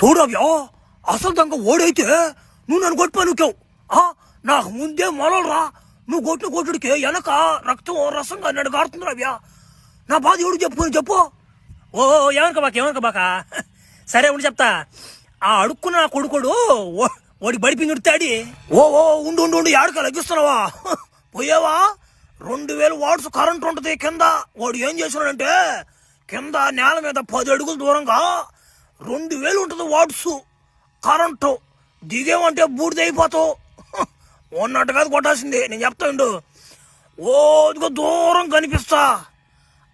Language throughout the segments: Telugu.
చూడవ్యా అసలు దాకా ఓడైతే నువ్వు నన్ను కొట్టి నువ్వు నాకు ముందే మొలరా నువ్వు కొట్టిన కొట్టుడికి వెనక రక్తం రసంగా నన్ను కారుతుంది రవ్యా నా బాధ ఎవడు చెప్పుకొని చెప్పు. ఓ ఏమనుకో బాక సరే ఉండి చెప్తా. ఆ అడుక్కున్న నా కొడుకోడు ఓడి బడిపి నుడతాడి. ఓ ఉండు ఉండు ఉండు ఏడక లెగ్గిస్తున్నావా పోయావా 2000 వాట్స్ కరెంట్ ఉంటది కింద. వాడు ఏం చేసినాడంటే కింద నేల మీద 10 అడుగుల దూరంగా 2000 ఉంటుంది వాట్స్ కరెంటు. దిగేమంటే బూడిదైపోతావు ఉన్నట్టు కాదు కొట్టాల్సింది. నేను చెప్తా ఉండు. ఓదిగో దూరం కనిపిస్తా.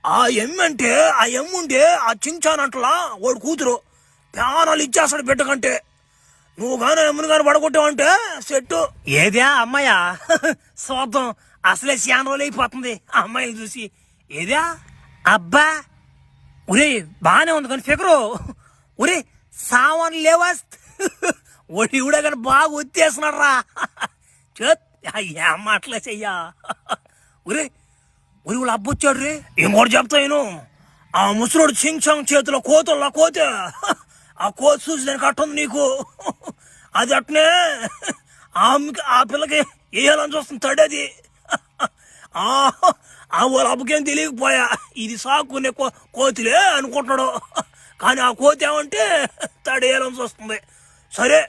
ఆ ఎమ్మంటే ఆ ఎమ్ముంటే ఆ చించానంటలా వాడు కూతురు ప్రాణాలు ఇచ్చేస్తాడు బిడ్డ కంటే. నువ్వు కానీ ఎమ్ముని కానీ పడగొట్టావంటే సెట్టు. ఏదే అమ్మాయా చూద్దాం. అసలే శానోలు అయిపోతుంది ఆ అమ్మాయిని చూసి. ఏదా అబ్బా ఒరే బానే ఉంది కానీ ఫికరు. ఒరే సామాన్లు లేవా ఒడి కూడా కానీ బాగా వచ్చేస్తున్నాడు రా. ఏం మాటలే చెయ్యా. ఒరే వాళ్ళు అబ్బొచ్చాడు రే. ఇంకోటి చెప్తాను. ఆ ముసలోడు చించాంగ్ చేతిలో కోతల్లా కోతే ఆ కోత చూసి దానికి అట్టుంది నీకు. అది అట్నే ఆ పిల్లకి వేయాలని చూస్తుంది తడది. వాళ్ళ అబ్బకేం తెలియకపోయా ఇది సాకునే కోతిలే అనుకుంటున్నాడు. కానీ ఆ కోతి ఏమంటే తడేయాలని చూస్తుంది. సరే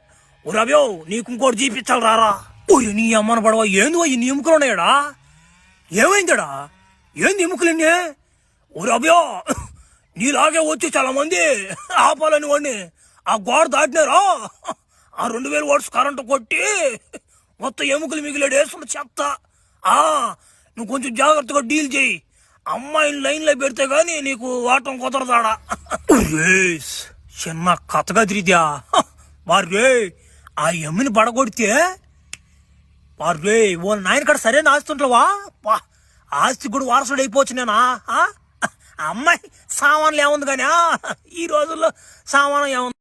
రవ్యో నీకు ఇంకోటి చూపించాలి రారా. నీ అమ్మన పడవ ఏందో ఈ ఎముకలు ఉన్నాయడా? ఏమైందడా? ఏంది ఎముకలండి? రవ్యో నీలాగే వచ్చి చాలా మంది ఆపాలని వాడిని ఆ గోడ దాటినారా ఆ 2000 వాట్స్ కరెంటు కొట్టి మొత్తం ఎముకలు మిగిలాడు వేస్తున్న చెత్త. నువ్వు కొంచెం జాగ్రత్తగా డీల్ చేయి. అమ్మాయిని లైన్లో పెడితే గానీ నీకు వాటం కుదరదాడా. చిన్న కథగా తిరిగా వారే ఆ ఎమ్మిని పడగొడితే వారే ఓ నాయన కాడ సరైన ఆస్తి ఉంటవా? ఆస్తి కూడా వారసుడు అయిపోవచ్చు. నేనా అమ్మాయి సామాన్లు ఏముంది కానీ ఈ రోజుల్లో సామానం ఏముంది.